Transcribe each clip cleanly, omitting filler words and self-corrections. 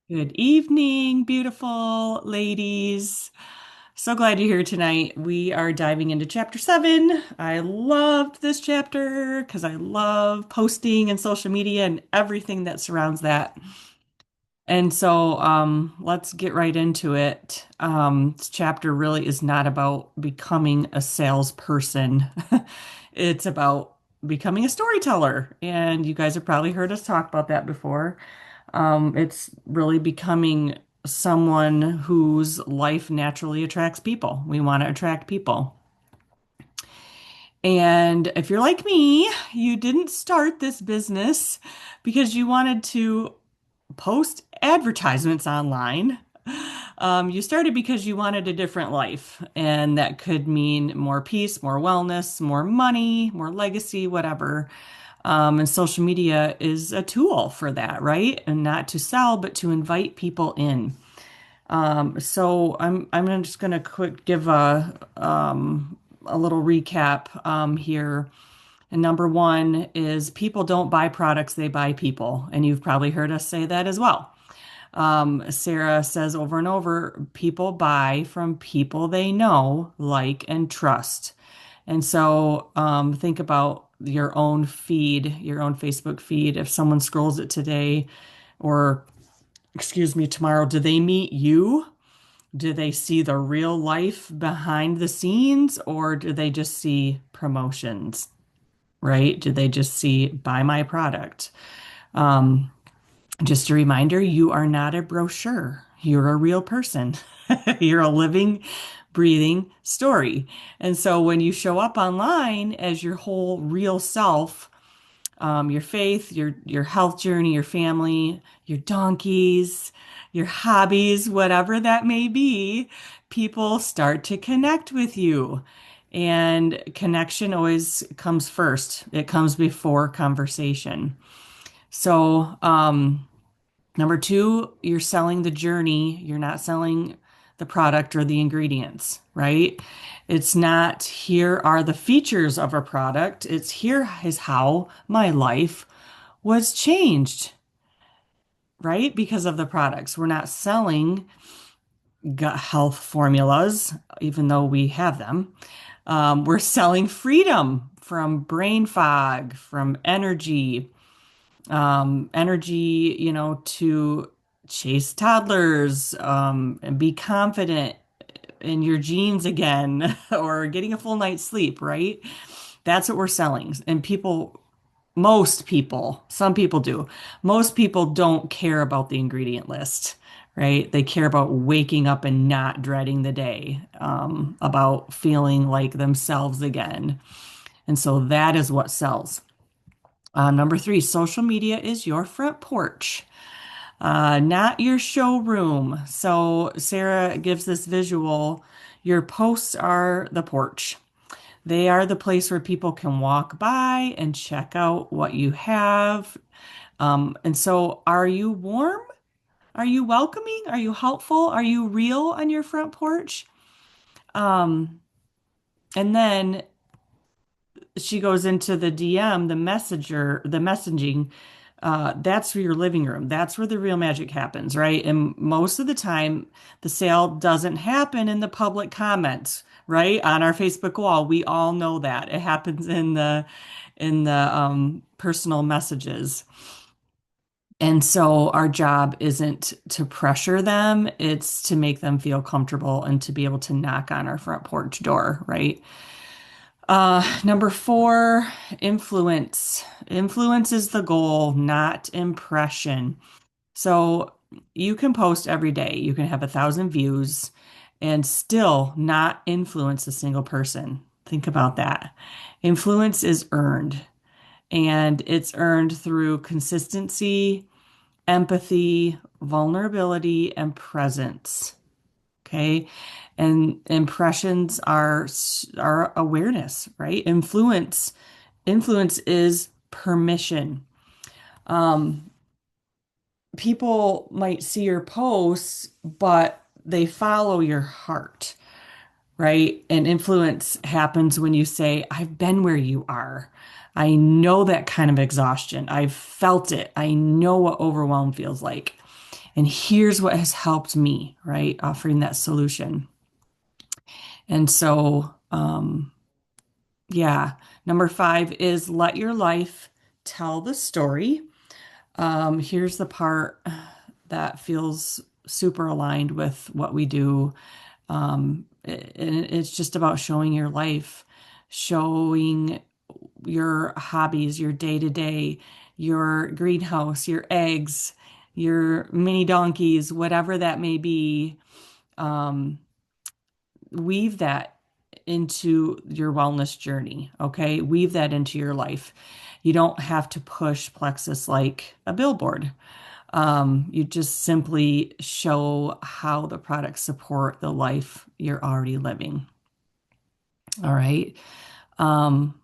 Good evening, beautiful ladies. So glad you're here tonight. We are diving into chapter 7. I loved this chapter because I love posting and social media and everything that surrounds that. Let's get right into it. This chapter really is not about becoming a salesperson. It's about becoming a storyteller. And you guys have probably heard us talk about that before. It's really becoming someone whose life naturally attracts people. We want to attract people. And if you're like me, you didn't start this business because you wanted to post advertisements online. You started because you wanted a different life, and that could mean more peace, more wellness, more money, more legacy, whatever. And social media is a tool for that, right? And not to sell, but to invite people in. I'm just gonna quick give a little recap here. And number one is people don't buy products, they buy people. And you've probably heard us say that as well. Sarah says over and over, people buy from people they know, like, and trust. Think about your own feed, your own Facebook feed. If someone scrolls it today, or excuse me, tomorrow, do they meet you? Do they see the real life behind the scenes, or do they just see promotions, right? Do they just see buy my product? Um, just a reminder, you are not a brochure. You're a real person. You're a living, breathing story. And so when you show up online as your whole real self, your faith, your health journey, your family, your donkeys, your hobbies, whatever that may be, people start to connect with you. And connection always comes first. It comes before conversation. So, number two, you're selling the journey. You're not selling the product or the ingredients, right? It's not here are the features of a product. It's here is how my life was changed, right? Because of the products. We're not selling gut health formulas, even though we have them. We're selling freedom from brain fog, from energy, to chase toddlers, and be confident in your genes again, or getting a full night's sleep, right? That's what we're selling. And most people, some people do, most people don't care about the ingredient list, right? They care about waking up and not dreading the day, about feeling like themselves again. And so that is what sells. Number three, social media is your front porch, not your showroom. So Sarah gives this visual. Your posts are the porch. They are the place where people can walk by and check out what you have. Are you warm? Are you welcoming? Are you helpful? Are you real on your front porch? Um, and then she goes into the DM, the messaging. That's your living room. That's where the real magic happens, right? And most of the time, the sale doesn't happen in the public comments, right? On our Facebook wall. We all know that. It happens in the personal messages. And so our job isn't to pressure them, it's to make them feel comfortable and to be able to knock on our front porch door, right? Number four, influence. Influence is the goal, not impression. So you can post every day. You can have 1,000 views and still not influence a single person. Think about that. Influence is earned, and it's earned through consistency, empathy, vulnerability, and presence. Okay. And impressions are awareness, right? Influence is permission. Um, People might see your posts, but they follow your heart, right? And influence happens when you say, I've been where you are. I know that kind of exhaustion. I've felt it. I know what overwhelm feels like. And here's what has helped me, right? Offering that solution. And so, yeah, number five is let your life tell the story. Here's the part that feels super aligned with what we do. And it's just about showing your life, showing your hobbies, your day to day, your greenhouse, your eggs, your mini donkeys, whatever that may be. Um, Weave that into your wellness journey. Okay. Weave that into your life. You don't have to push Plexus like a billboard. You just simply show how the products support the life you're already living. All right. Um,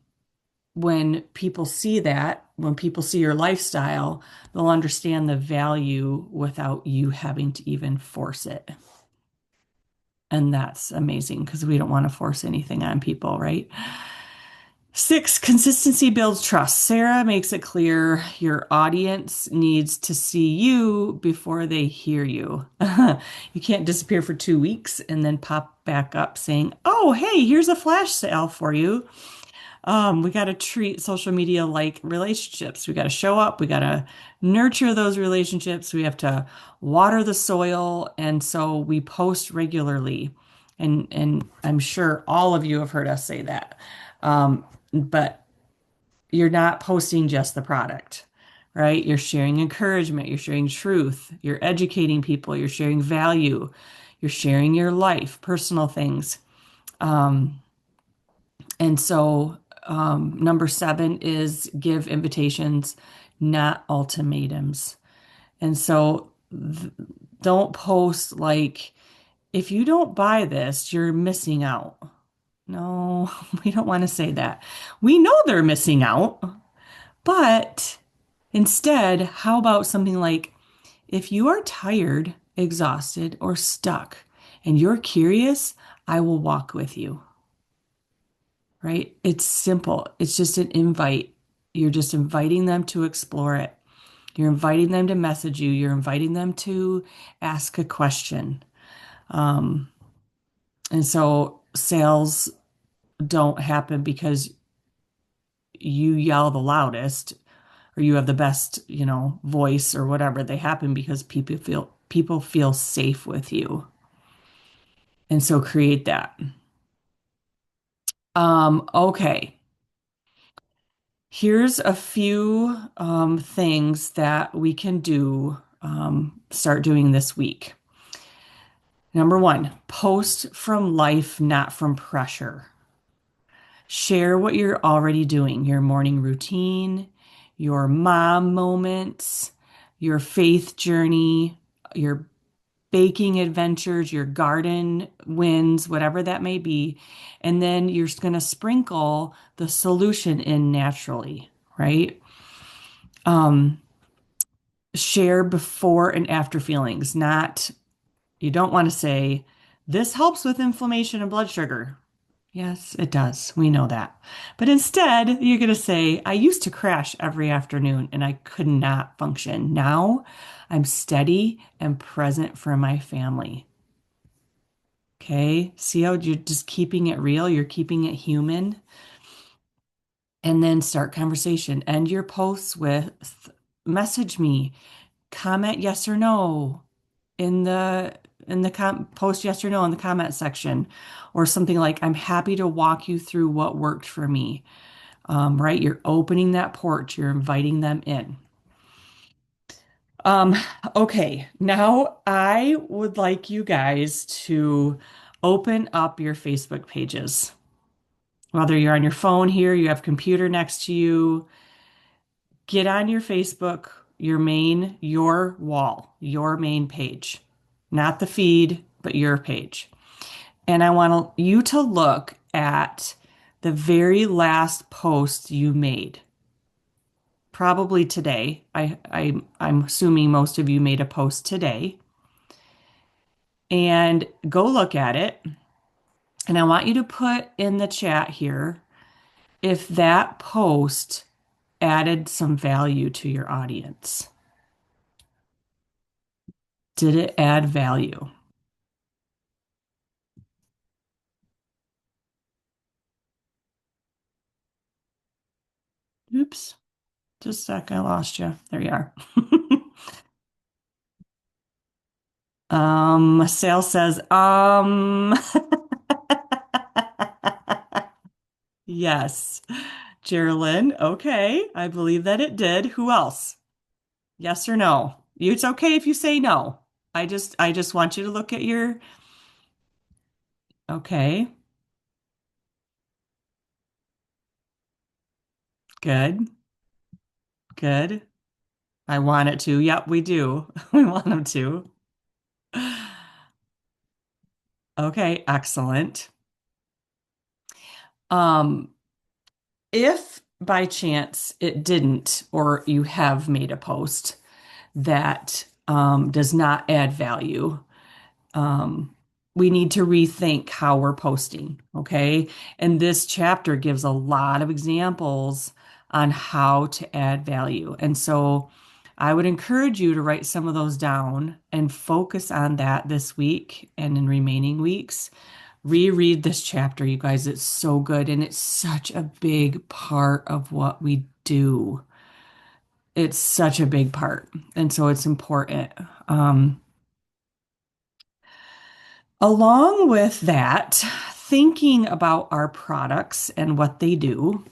when people see that, when people see your lifestyle, they'll understand the value without you having to even force it. And that's amazing because we don't want to force anything on people, right? Six, consistency builds trust. Sarah makes it clear your audience needs to see you before they hear you. You can't disappear for 2 weeks and then pop back up saying, "Oh, hey, here's a flash sale for you." We got to treat social media like relationships. We got to show up. We got to nurture those relationships. We have to water the soil. And so we post regularly. And I'm sure all of you have heard us say that. But you're not posting just the product, right? You're sharing encouragement. You're sharing truth. You're educating people. You're sharing value. You're sharing your life, personal things. And so, number seven is give invitations, not ultimatums. And so, don't post like, if you don't buy this, you're missing out. No, we don't want to say that. We know they're missing out, but instead, how about something like, if you are tired, exhausted, or stuck, and you're curious, I will walk with you. Right? It's simple. It's just an invite. You're just inviting them to explore it. You're inviting them to message you. You're inviting them to ask a question. And so sales don't happen because you yell the loudest or you have the best, voice or whatever. They happen because people feel safe with you. And so create that. Okay. Here's a few things that we can do, start doing this week. Number one, post from life, not from pressure. Share what you're already doing, your morning routine, your mom moments, your faith journey, your baking adventures, your garden wins, whatever that may be. And then you're going to sprinkle the solution in naturally, right? Share before and after feelings, not, you don't want to say, this helps with inflammation and blood sugar. Yes, it does. We know that. But instead, you're going to say, I used to crash every afternoon and I could not function. Now I'm steady and present for my family. Okay. See how you're just keeping it real? You're keeping it human. And then start conversation. End your posts with message me, comment yes or no in the post yes or no in the comment section, or something like, I'm happy to walk you through what worked for me. Right? You're opening that porch, you're inviting them in. Um, okay, now I would like you guys to open up your Facebook pages. Whether you're on your phone here, you have a computer next to you, get on your Facebook, your wall, your main page, not the feed, but your page. And I want you to look at the very last post you made. Probably today. I'm assuming most of you made a post today. And go look at it. And I want you to put in the chat here if that post added some value to your audience. Did it add value? Oops, just a sec, I lost you. There you are. Sale says, yes. Geraldine, okay, I believe that it did. Who else? Yes or no? It's okay if you say no. I just want you to look at your, okay, good, good. I want it to. Yep, we do. We want them to. Okay, excellent. Um, if by chance it didn't, or you have made a post that does not add value, um, we need to rethink how we're posting, okay? And this chapter gives a lot of examples on how to add value. And so I would encourage you to write some of those down and focus on that this week and in remaining weeks. Reread this chapter, you guys. It's so good and it's such a big part of what we do. It's such a big part. And so it's important. Along with that, thinking about our products and what they do,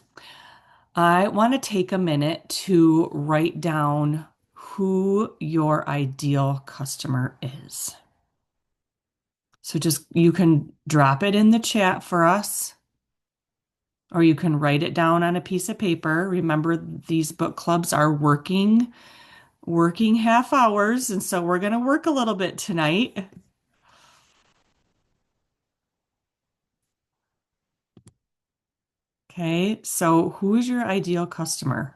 I want to take a minute to write down who your ideal customer is. So just you can drop it in the chat for us, or you can write it down on a piece of paper. Remember, these book clubs are working half hours, and so we're going to work a little bit tonight. Okay, so who is your ideal customer?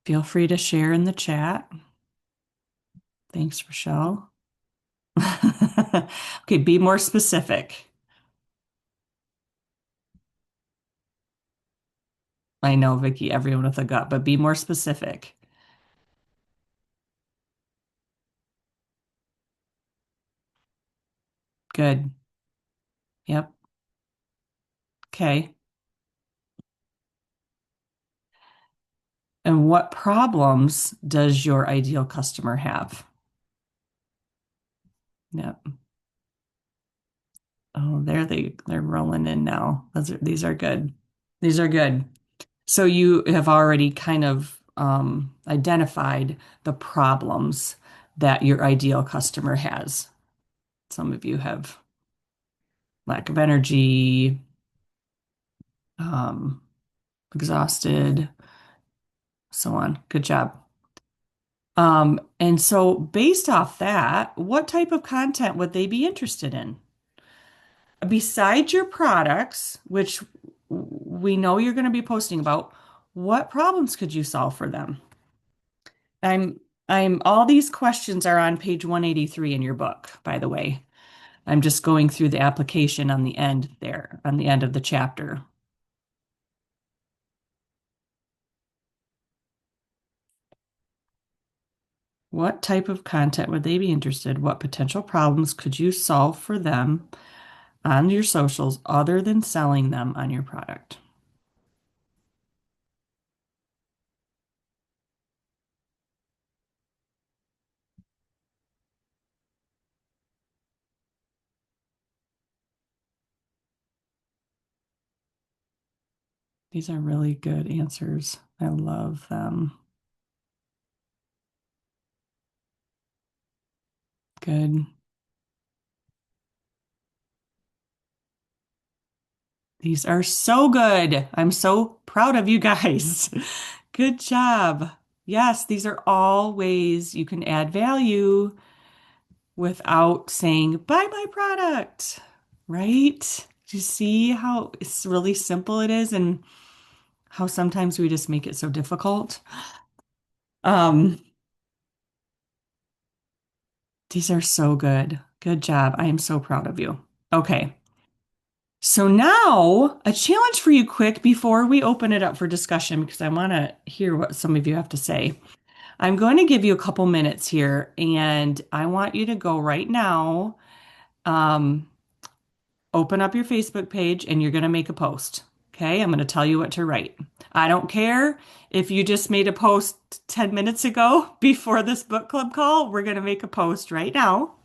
Feel free to share in the chat. Thanks, Rochelle. Okay, be more specific. I know, Vicky, everyone with a gut, but be more specific. Good. Yep. Okay. And what problems does your ideal customer have? Yep. Oh, they're rolling in now. These are good. These are good. So you have already kind of identified the problems that your ideal customer has. Some of you have lack of energy, um, exhausted, so on. Good job. And so based off that, what type of content would they be interested in? Besides your products, which we know you're going to be posting about, what problems could you solve for them? I'm all these questions are on page 183 in your book, by the way. I'm just going through the application on the end there, on the end of the chapter. What type of content would they be interested? What potential problems could you solve for them on your socials other than selling them on your product? These are really good answers. I love them. Good. These are so good. I'm so proud of you guys. Good job. Yes, these are all ways you can add value without saying, buy my product, right? Do you see how it's really simple it is and how sometimes we just make it so difficult? Um, these are so good. Good job. I am so proud of you. Okay. So now, a challenge for you quick before we open it up for discussion, because I want to hear what some of you have to say. I'm going to give you a couple minutes here, and I want you to go right now, um, open up your Facebook page, and you're going to make a post. Okay, I'm going to tell you what to write. I don't care if you just made a post 10 minutes ago before this book club call. We're going to make a post right now.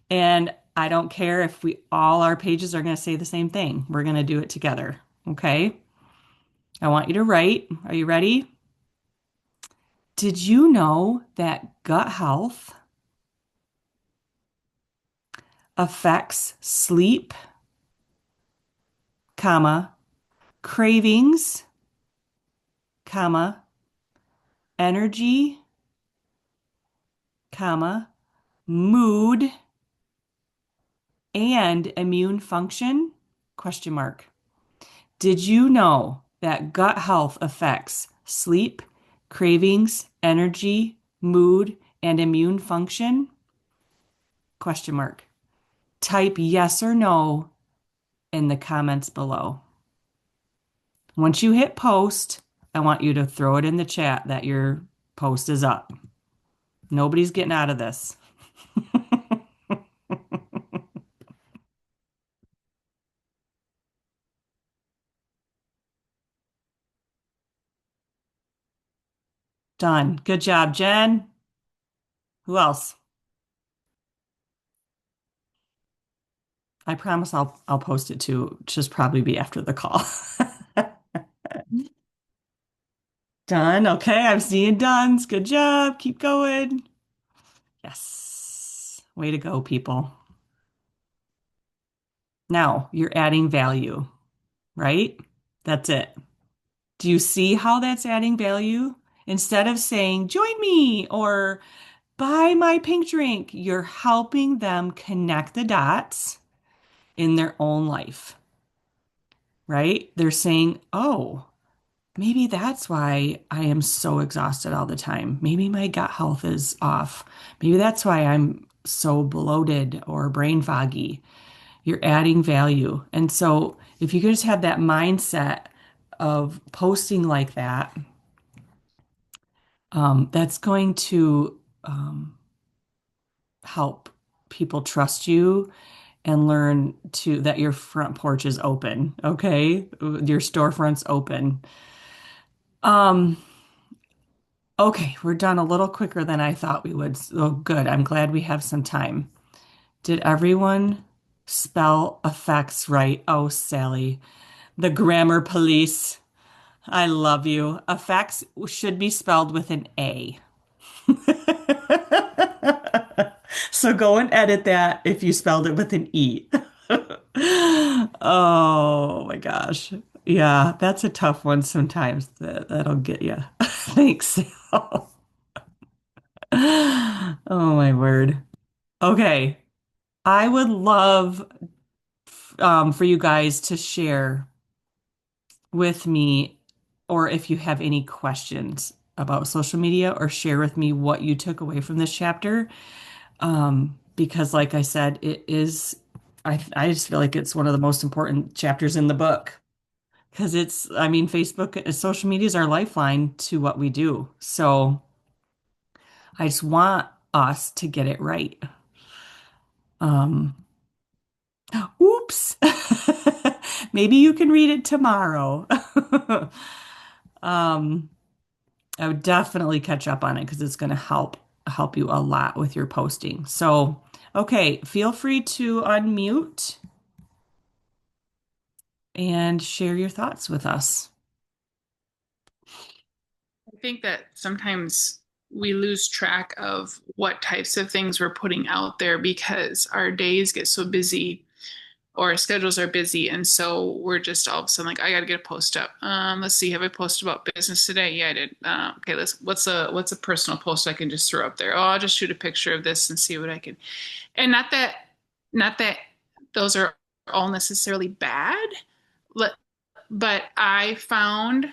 And I don't care if all our pages are going to say the same thing. We're going to do it together. Okay. I want you to write. Are you ready? Did you know that gut health affects sleep, comma, cravings, comma, energy, comma, mood, and immune function? Question mark. Did you know that gut health affects sleep, cravings, energy, mood, and immune function? Question mark. Type yes or no in the comments below. Once you hit post, I want you to throw it in the chat that your post is up. Nobody's getting out of this. Done. Good job, Jen. Who else? I promise I'll post it too. Just probably be after the call. Done. Okay, I'm seeing dones. Good job. Keep going. Yes. Way to go, people. Now you're adding value, right? That's it. Do you see how that's adding value? Instead of saying, join me or buy my pink drink, you're helping them connect the dots in their own life, right? They're saying, oh, maybe that's why I am so exhausted all the time. Maybe my gut health is off. Maybe that's why I'm so bloated or brain foggy. You're adding value. And so if you could just have that mindset of posting like that, that's going to help people trust you and learn to that your front porch is open, okay? Your storefront's open. Um, okay, we're done a little quicker than I thought we would. Oh, good. I'm glad we have some time. Did everyone spell effects right? Oh, Sally, the grammar police. I love you. Effects should be spelled with an A. So go and edit that if you spelled it with an E. Oh my gosh. Yeah, that's a tough one sometimes. That'll get you. Thanks, Sal. Oh my word. Okay. I would love for you guys to share with me, or if you have any questions about social media, or share with me what you took away from this chapter. Because, like I said, it is, I just feel like it's one of the most important chapters in the book. Because I mean, Facebook, social media is our lifeline to what we do. So I just want us to get it right. Um, oops. Maybe you can read it tomorrow. Um, I would definitely catch up on it because it's going to help you a lot with your posting. So, okay, feel free to unmute and share your thoughts with us. I think that sometimes we lose track of what types of things we're putting out there because our days get so busy or our schedules are busy. And so we're just all of a sudden like, I got to get a post up. Let's see, have I posted about business today? Yeah, I did. Okay, what's a personal post I can just throw up there? Oh, I'll just shoot a picture of this and see what I can. And not that those are all necessarily bad, but I found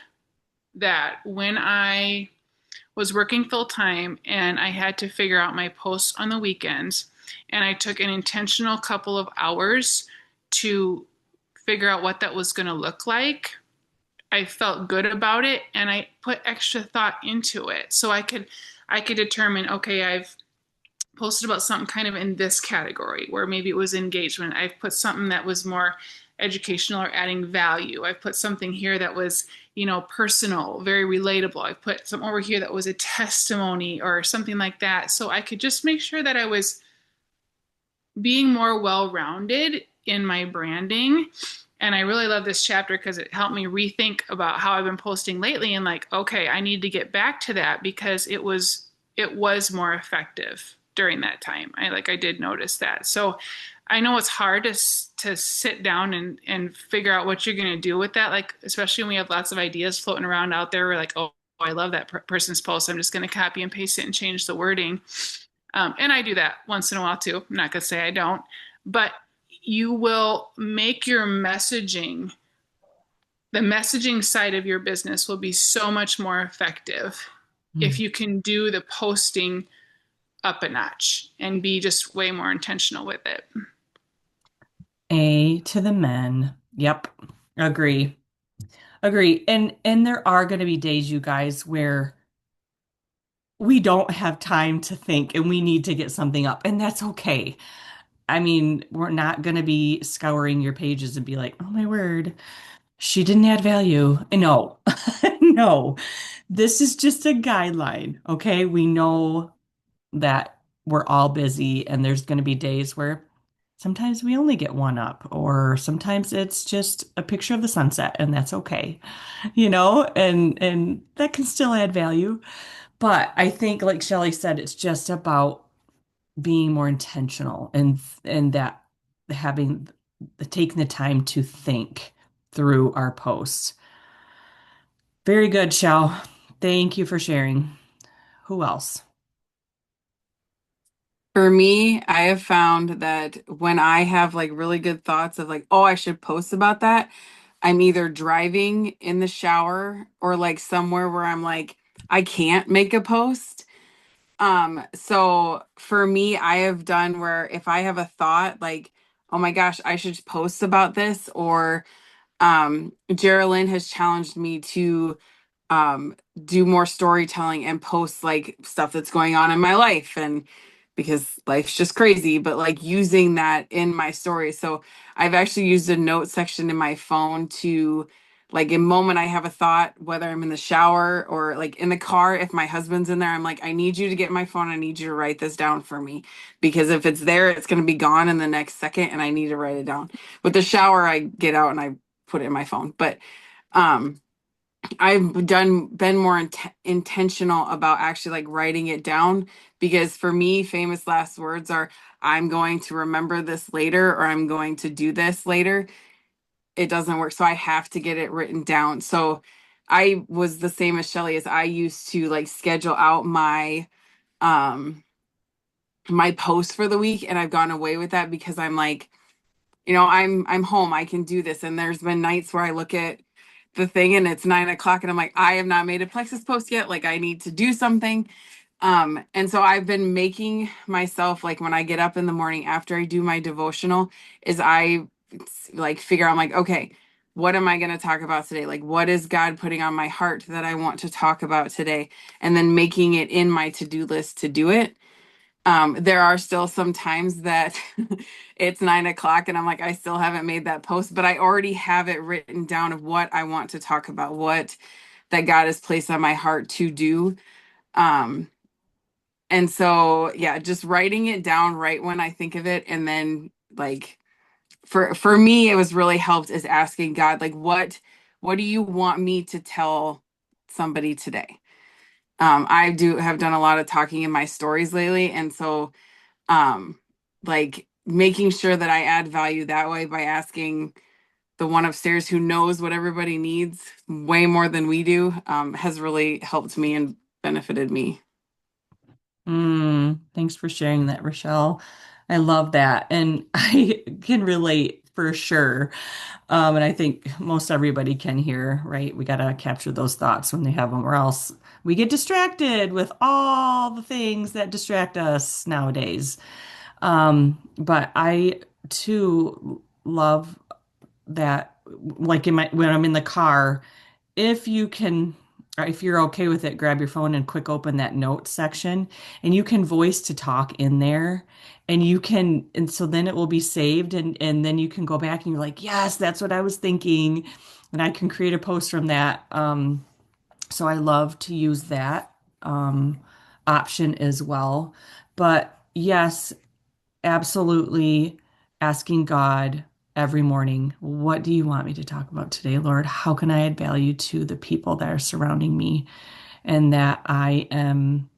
that when I was working full time and I had to figure out my posts on the weekends, and I took an intentional couple of hours to figure out what that was going to look like, I felt good about it and I put extra thought into it. So I could determine, okay, I've posted about something kind of in this category where maybe it was engagement. I've put something that was more educational or adding value. I've put something here that was, personal, very relatable. I put something over here that was a testimony or something like that. So I could just make sure that I was being more well-rounded in my branding. And I really love this chapter because it helped me rethink about how I've been posting lately and like, okay, I need to get back to that because it was more effective during that time. I did notice that. So I know it's hard to sit down and figure out what you're going to do with that. Like, especially when we have lots of ideas floating around out there. We're like, oh, I love that person's post. I'm just going to copy and paste it and change the wording. And I do that once in a while too. I'm not going to say I don't, but you will make your messaging, the messaging side of your business will be so much more effective if Mm. you can do the posting up a notch and be just way more intentional with it. A to the men. Yep. Agree. Agree. And there are going to be days, you guys, where we don't have time to think and we need to get something up, and that's okay. I mean, we're not going to be scouring your pages and be like, "Oh my word, she didn't add value." No. No. This is just a guideline, okay? We know that we're all busy and there's going to be days where sometimes we only get one up, or sometimes it's just a picture of the sunset and that's okay. And that can still add value. But I think, like Shelley said, it's just about being more intentional and that having taking the time to think through our posts. Very good, Shell. Thank you for sharing. Who else? For me, I have found that when I have like really good thoughts of like, oh, I should post about that, I'm either driving in the shower or like somewhere where I'm like, I can't make a post. So for me, I have done where if I have a thought like, oh my gosh, I should post about this, or Geraldine has challenged me to um do more storytelling and post like stuff that's going on in my life, and because life's just crazy, but like using that in my story. So I've actually used a note section in my phone to, like, in moment I have a thought, whether I'm in the shower or like in the car, if my husband's in there, I'm like, I need you to get my phone, I need you to write this down for me, because if it's there it's going to be gone in the next second and I need to write it down. With the shower, I get out and I put it in my phone. But um I've done been more intentional about actually like writing it down, because for me, famous last words are, I'm going to remember this later, or I'm going to do this later. It doesn't work. So I have to get it written down. So I was the same as Shelly, as I used to like schedule out um my posts for the week, and I've gone away with that because I'm like, I'm home, I can do this. And there's been nights where I look at the thing and it's 9 o'clock and I'm like, I have not made a Plexus post yet. Like, I need to do something. And so I've been making myself, like, when I get up in the morning after I do my devotional, is I like figure out, I'm like, okay, what am I going to talk about today? Like, what is God putting on my heart that I want to talk about today? And then making it in my to-do list to do it. There are still some times that it's 9 o'clock and I'm like, I still haven't made that post, but I already have it written down of what I want to talk about, what that God has placed on my heart to do. Um, and so, yeah, just writing it down right when I think of it. And then, like, for me, it was really helped is asking God, like, what do you want me to tell somebody today? I do have done a lot of talking in my stories lately. And so, um like, making sure that I add value that way by asking the one upstairs who knows what everybody needs way more than we do, has really helped me and benefited me. Thanks for sharing that, Rochelle. I love that. And I can relate for sure. And I think most everybody can here, right? We got to capture those thoughts when they have them, or else we get distracted with all the things that distract us nowadays. But I too love that like in my when I'm in the car, if you can, or if you're okay with it, grab your phone and quick open that notes section and you can voice to talk in there and you can, and so then it will be saved and then you can go back and you're like, yes, that's what I was thinking. And I can create a post from that. So I love to use that um, option as well. But yes, absolutely asking God every morning, what do you want me to talk about today, Lord? How can I add value to the people that are surrounding me and that I am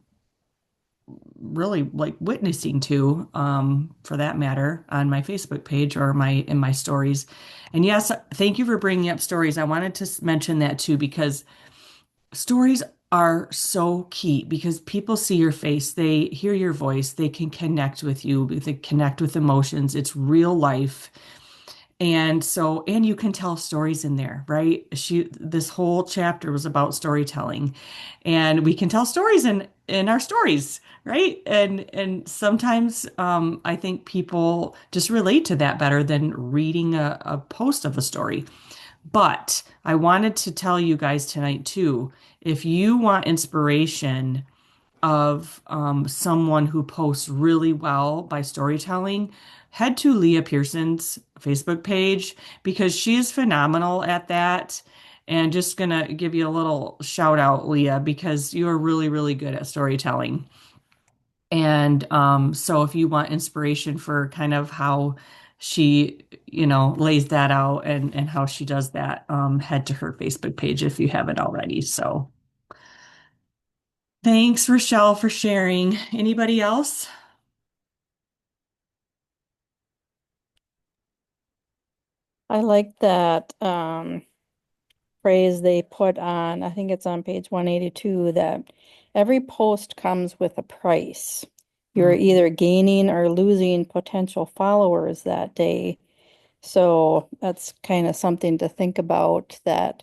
really like witnessing to, for that matter, on my Facebook page or my in my stories. And yes, thank you for bringing up stories. I wanted to mention that too because stories are so key because people see your face, they hear your voice, they can connect with you, they connect with emotions. It's real life. And so, and you can tell stories in there, right? This whole chapter was about storytelling, and we can tell stories in our stories, right? And sometimes, I think people just relate to that better than reading a post of a story. But I wanted to tell you guys tonight too, if you want inspiration of someone who posts really well by storytelling, head to Leah Pearson's Facebook page because she is phenomenal at that. And just gonna give you a little shout out, Leah, because you are really, really good at storytelling. And so if you want inspiration for kind of how she, lays that out and how she does that, head to her Facebook page if you haven't already. So thanks, Rochelle, for sharing. Anybody else? I like that phrase they put on, I think it's on page 182, that every post comes with a price. You're Mm, either gaining or losing potential followers that day. So that's kind of something to think about that,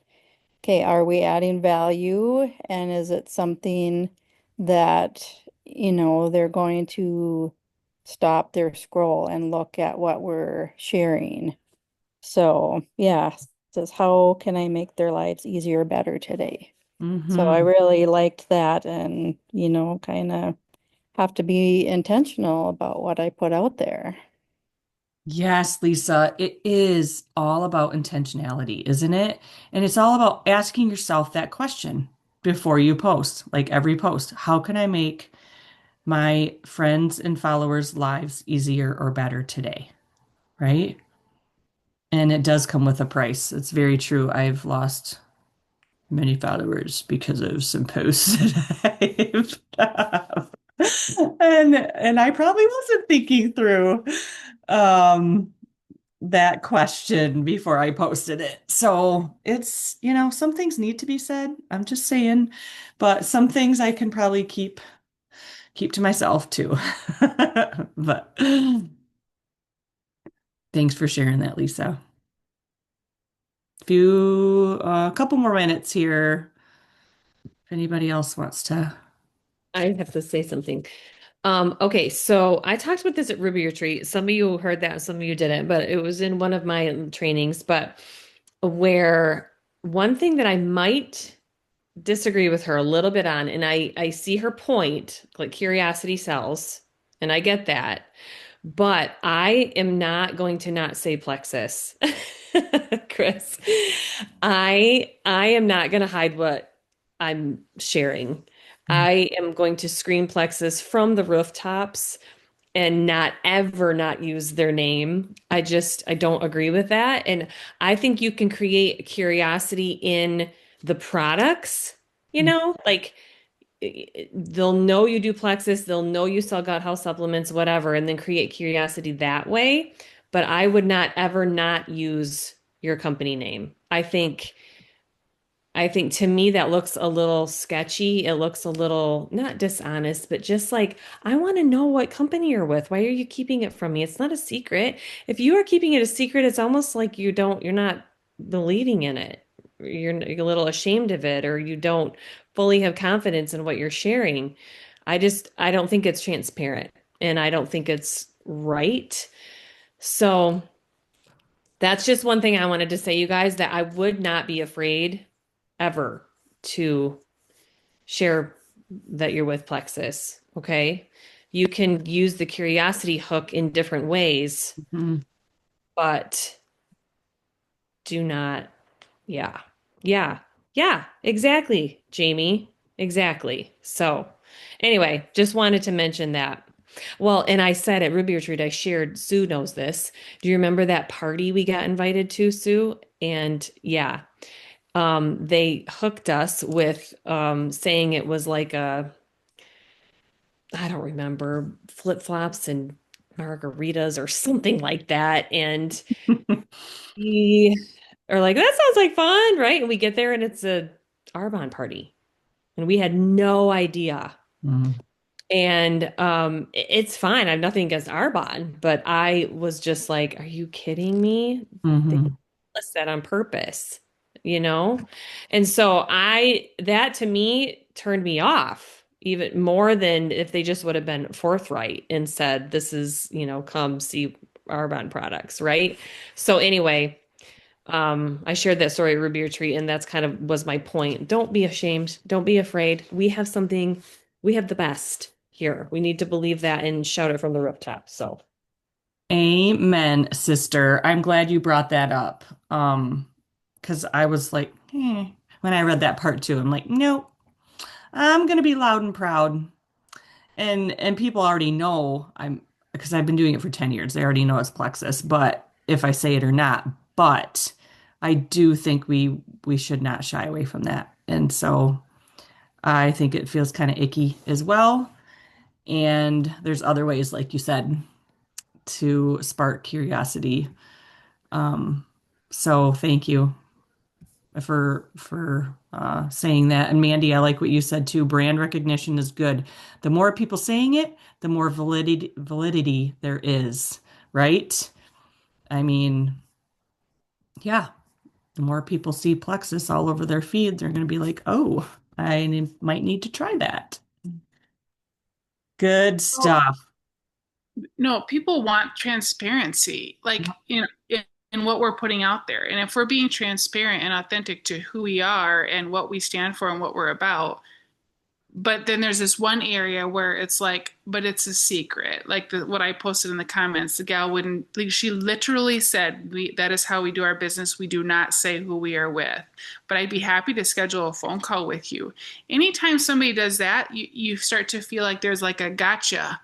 okay, are we adding value? And is it something that, they're going to stop their scroll and look at what we're sharing? So, yeah, says, how can I make their lives easier, better today? So I hmm. really liked that and, kind of have to be intentional about what I put out there. Yes, Lisa, it is all about intentionality, isn't it? And it's all about asking yourself that question before you post, like every post. How can I make my friends and followers' lives easier or better today? Right? And it does come with a price. It's very true. I've lost many followers because of some posts that I've done. And I probably wasn't thinking through um that question before I posted it. So it's, some things need to be said. I'm just saying, but some things I can probably keep to myself too. But thanks for sharing that, Lisa. A couple more minutes here. If anybody else wants to. I have to say something. Okay, so I talked about this at Ruby Retreat. Some of you heard that, some of you didn't, but it was in one of my trainings. But where one thing that I might disagree with her a little bit on, and I see her point, like curiosity sells, and I get that, but I am not going to not say plexus, Chris. I am not going to hide what I'm sharing. I am going to scream plexus from the rooftops and not ever not use their name. I don't agree with that. And I think you can create curiosity in the products, like they'll know you do Plexus, they'll know you sell gut health supplements, whatever, and then create curiosity that way. But I would not ever not use your company name. I think to me that looks a little sketchy. It looks a little not dishonest, but just like, I want to know what company you're with. Why are you keeping it from me? It's not a secret. If you are keeping it a secret, it's almost like you're not believing in it. You're a little ashamed of it, or you don't fully have confidence in what you're sharing. I don't think it's transparent and I don't think it's right. So That's just one thing I wanted to say, you guys, that I would not be afraid ever to share that you're with Plexus. Okay. You can use the curiosity hook in different ways, Mhm. but do not. Yeah. Yeah. Yeah. Exactly, Jamie. Exactly. So, anyway, just wanted to mention that. Well, and I said at Ruby Retreat, I shared, Sue knows this. Do you remember that party we got invited to, Sue? And yeah, they hooked us with saying it was like a, I don't remember, flip-flops and margaritas or something like that. And we are like, that sounds like fun, right? And we get there and it's a Arbonne party. And we had no idea. Mhm. And it's fine. I have nothing against Arbonne, but I was just like, are you kidding me? They Mhm. list that on purpose, you know? And so that to me turned me off even more than if they just would have been forthright and said, this is, come see Arbonne products, right? So anyway, I shared that story at Ruby Retreat, and that's kind of was my point. Don't be ashamed. Don't be afraid. We have the best here. We need to believe that and shout it from the rooftop. So, Amen, sister. I'm glad you brought that up. Because I was like, when I read that part too, I'm like, nope, I'm gonna be loud and proud. And people already know I'm because I've been doing it for 10 years. They already know it's Plexus, but if I say it or not, but I do think we should not shy away from that. And so I think it feels kind of icky as well. And there's other ways, like you said, to spark curiosity. Um, so thank you for saying that. And Mandy, I like what you said too. Brand recognition is good. The more people saying it, the more validity there is, right? I mean, yeah, the more people see Plexus all over their feed, they're going to be like, "Oh, might need to try that." Good Oh, stuff. no, people want transparency, like in what we're putting out there. And if we're being transparent and authentic to who we are and what we stand for and what we're about, but then there's this one area where it's like, but it's a secret. Like what I posted in the comments, the gal wouldn't, like, she literally said, that is how we do our business. We do not say who we are with, but I'd be happy to schedule a phone call with you. Anytime somebody does that, you start to feel like there's like a gotcha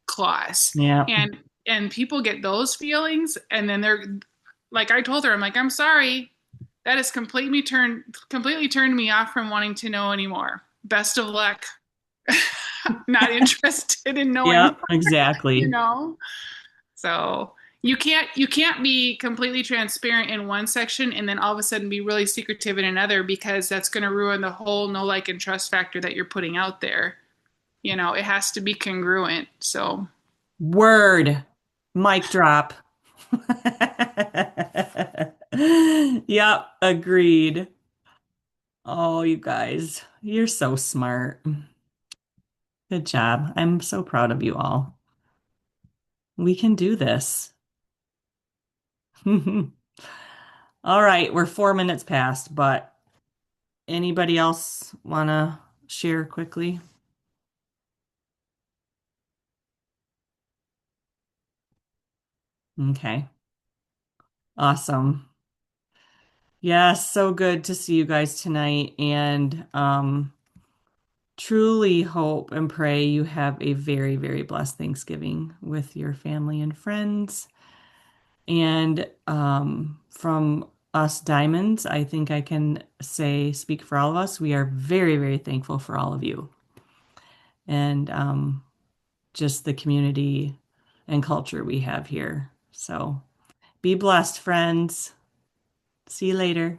clause, Yeah. and people get those feelings, and then they're like, I told her, I'm like, I'm sorry, that has completely turned me off from wanting to know anymore. Best of luck. Not interested in knowing, Yeah, exactly. you know. So you can't be completely transparent in one section and then all of a sudden be really secretive in another, because that's going to ruin the whole no like and trust factor that you're putting out there. It has to be congruent. So Word. Mic drop. Yep, agreed. Oh, you guys, you're so smart. Good job. I'm so proud of you all. We can do this. All right, we're 4 minutes past, but anybody else want to share quickly? Okay, awesome. Yes, so good to see you guys tonight, and truly hope and pray you have a very, very blessed Thanksgiving with your family and friends. And from us diamonds, I think I can speak for all of us, we are very, very thankful for all of you and just the community and culture we have here. So be blessed, friends. See you later.